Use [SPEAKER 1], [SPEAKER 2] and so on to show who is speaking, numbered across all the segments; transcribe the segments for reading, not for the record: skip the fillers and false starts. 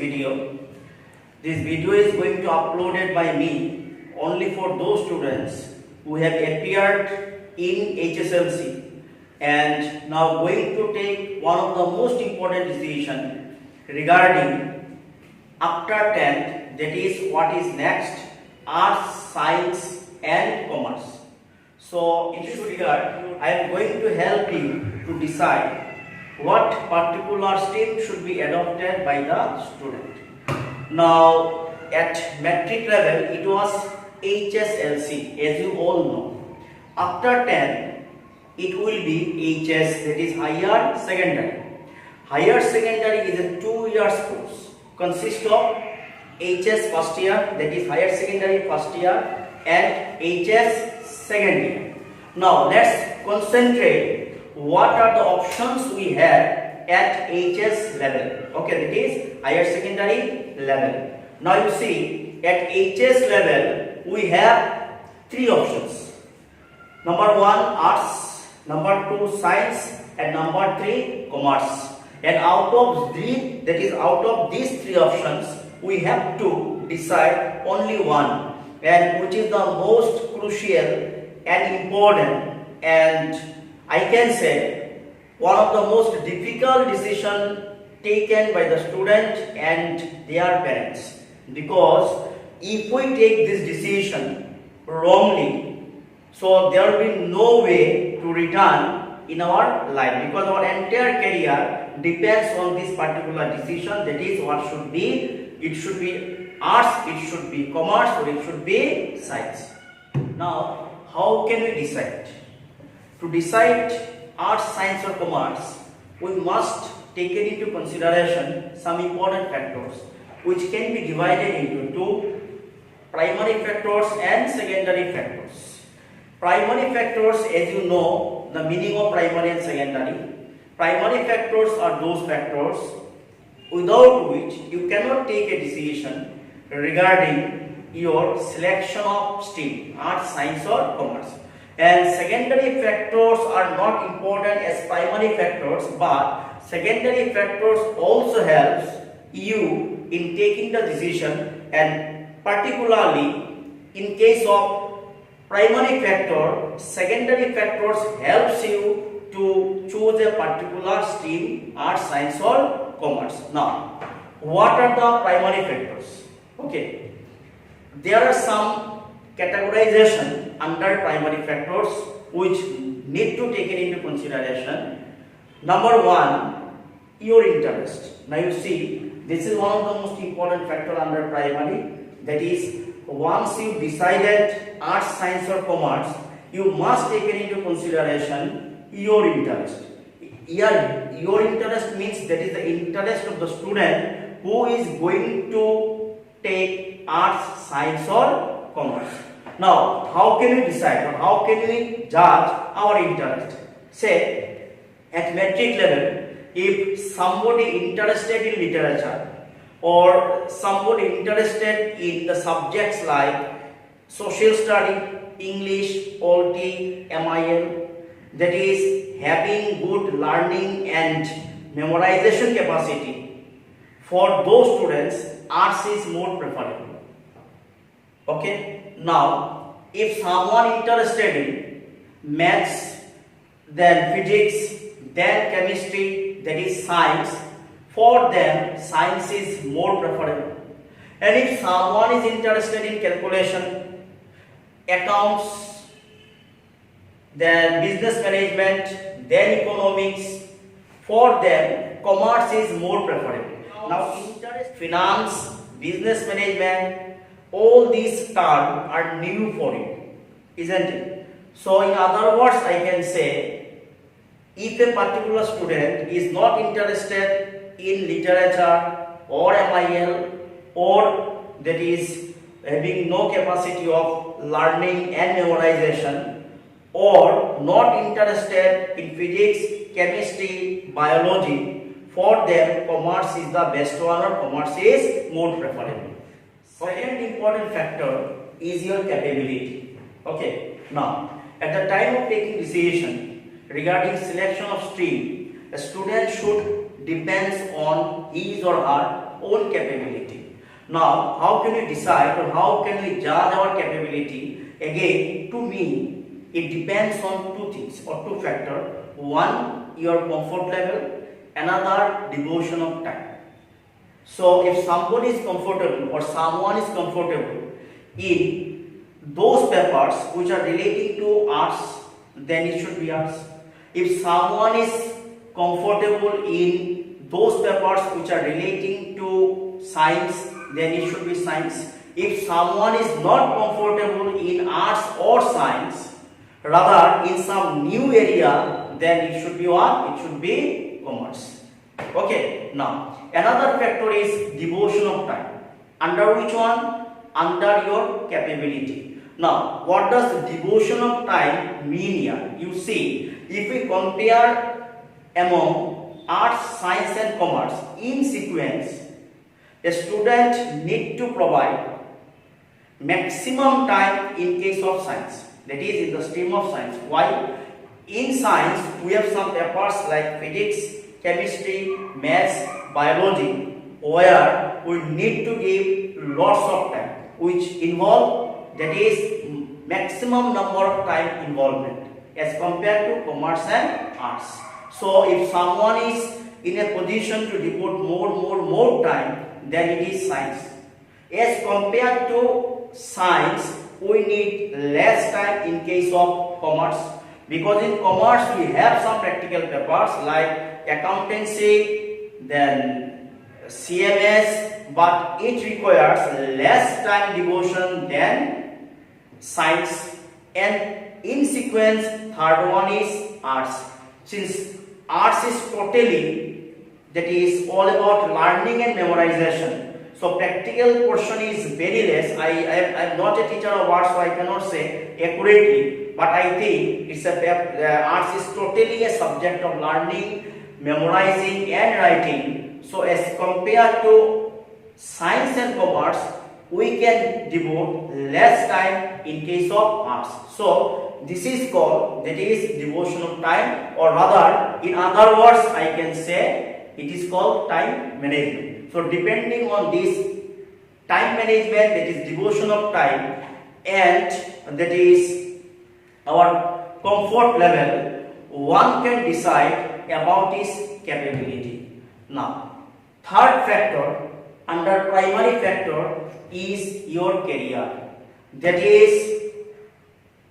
[SPEAKER 1] video. This video is going to uploaded by me only for those students who have appeared in H.S.L.C and now going to take one of the most important decision regarding after 10th, that is what is next, arts, science and commerce. So in this regard, I am going to help you to decide what particular stream should be adopted by the student. Now at metric level it was H.S.L.C, as you all know. After 10 it will be HS, that is higher secondary. Higher secondary is a 2 years course, consists of HS first year, that is higher secondary first year, and HS second year. Now let's concentrate what are the options we have at HS level. Okay, that is higher secondary level. Now you see at HS level we have 3 options. Number 1 arts, number 2 science, and number 3 commerce. And out of these 3 options, we have to decide only one, and which is the most crucial and important, and I can say one of the most difficult decision taken by the student and their parents. Because if we take this decision wrongly, so there will be no way to return in our life, because our entire career depends on this particular decision, that is what should be. It should be arts, it should be commerce, or it should be science. Now how can we decide? To decide arts, science or commerce, we must take into consideration some important factors which can be divided into 2: primary factors and secondary factors. Primary factors, as you know the meaning of primary and secondary. Primary factors are those factors without which you cannot take a decision regarding your selection of stream, arts, science or commerce. And secondary factors are not important as primary factors, but secondary factors also helps you in taking the decision, and particularly in case of primary factor, secondary factors helps you to choose a particular stream, arts, science or commerce. Now, what are the primary factors? Okay, there are some categorization under primary factors which need to take it into consideration. Number 1, your interest. Now you see, this is one of the most important factor under primary. That is, once you decided arts, science or commerce, you must take it into consideration your interest. Here, your interest means that is the interest of the student who is going to take arts, science or commerce. Now, how can we decide or how can we judge our interest? Say, at metric level, if somebody interested in literature or somebody interested in the subjects like social study, English, OT, MIL, that is having good learning and memorization capacity, for those students arts is more preferable. Okay, now if someone interested in maths, then physics, then chemistry, that is science, for them science is more preferable. And if someone is interested in calculation, accounts, then business management, then economics, for them commerce is more preferable. Now interest, finance, business management, all these terms are new for you, isn't it? So in other words, I can say, if a particular student is not interested in literature or MIL, or that is having no capacity of learning and memorization, or not interested in physics, chemistry, biology, for them commerce is the best one, or commerce is more preferable. Second important factor is your capability. Okay, now at the time of taking decision regarding selection of stream, a student should depends on his or her own capability. Now, how can we decide or how can we judge our capability? Again, to me, it depends on two things or two factors. One, your comfort level, another, devotion of time. So, if somebody is comfortable or someone is comfortable in those papers which are relating to arts, then it should be arts. If someone is comfortable in those papers which are relating to science, then it should be science. If someone is not comfortable in arts or science, rather in some new area, then it should be what? It should be commerce. Okay, now another factor is devotion of time. Under which one? Under your capability. Now, what does devotion of time mean here? You see, if we compare among arts, science and commerce in sequence, a student need to provide maximum time in case of science, that is in the stream of science. Why? In science, we have some papers like physics, chemistry, maths, biology, where we need to give lots of time, which involve, that is maximum number of time involvement as compared to commerce and arts. So if someone is in a position to devote more time, then it is science. As compared to science, we need less time in case of commerce, because in commerce we have some practical papers like accountancy, then CMS, but it requires less time devotion than science. And in sequence, third one is arts. Since arts is totally, that is all about learning and memorization, so practical portion is very less. I am not a teacher of arts, so I cannot say accurately, but I think it's arts is totally a subject of learning, memorizing and writing. So as compared to science and commerce, we can devote less time in case of arts. So this is called, that is devotion of time, or rather in other words I can say it is called time management. So depending on this time management, that is devotion of time, and that is our comfort level, one can decide about his capability. Now, third factor under primary factor is your career. That is,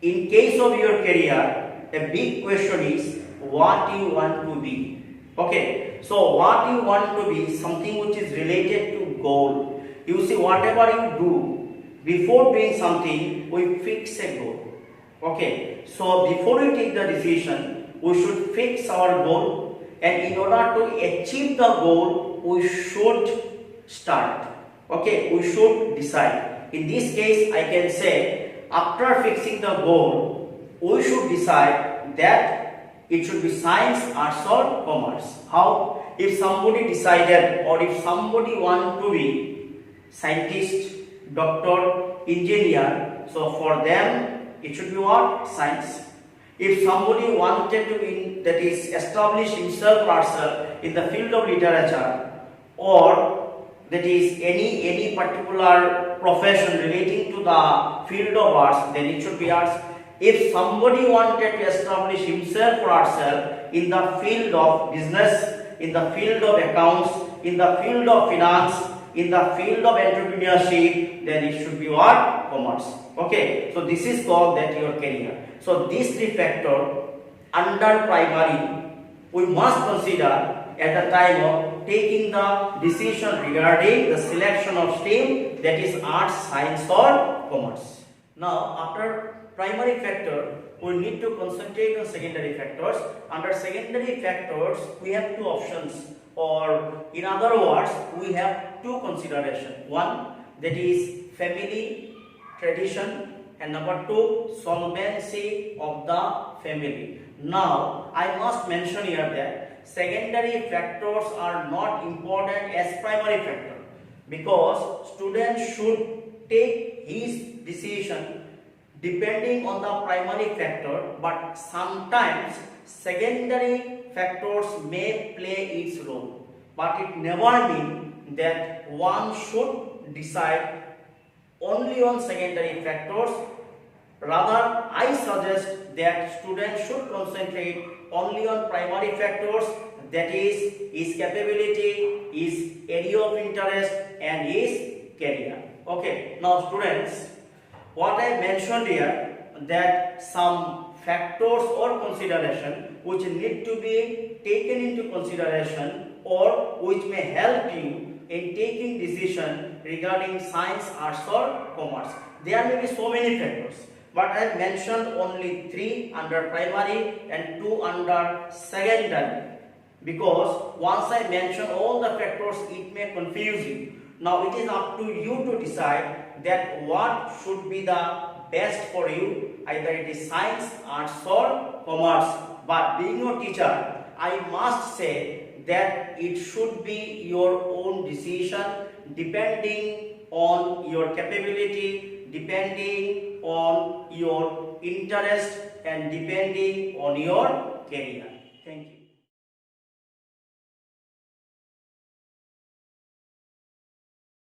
[SPEAKER 1] in case of your career, a big question is what you want to be. Okay, so what you want to be, something which is related to goal. You see, whatever you do, before doing something, we fix a goal. Okay, so before we take the decision, we should fix our goal, and in order to achieve the goal, we should start. Okay, we should decide. In this case, I can say after fixing the goal, we should decide that it should be science, arts or commerce. How? If somebody decided, or if somebody want to be scientist, doctor, engineer, so for them it should be what? Science. If somebody wanted to be, that is establish himself or herself in the field of literature, or that is any particular profession relating to the field of arts, then it should be arts. If somebody wanted to establish himself or herself in the field of business, in the field of accounts, in the field of finance, in the field of entrepreneurship, then it should be what? Commerce. Okay, so this is called that your career. So these three factors under primary we must consider at the time of taking the decision regarding the selection of stream, that is arts, science or commerce. Now after primary factor, we need to concentrate on secondary factors. Under secondary factors, we have two options, or in other words, we have two considerations. One, that is family tradition, and number two, solvency of the family. Now, I must mention here that secondary factors are not important as primary factor, because student should take his decision depending on the primary factor, but sometimes secondary factors may play its role, but it never that one should decide only on secondary factors. Rather, I suggest that students should concentrate only on primary factors, that is his capability, his area of interest and his career. Okay, now students, what I mentioned here, that some factors or consideration which need to be taken into consideration or which may help you in taking decision regarding science, arts or commerce. There may be so many factors, but I have mentioned only 3 under primary and 2 under secondary, because once I mention all the factors it may confuse you. Now it is up to you to decide that what should be the best for you, either it is science, arts or commerce. But being a teacher, I must say that it should be your own decision depending on your capability, depending on your interest and depending on your career. Thank you.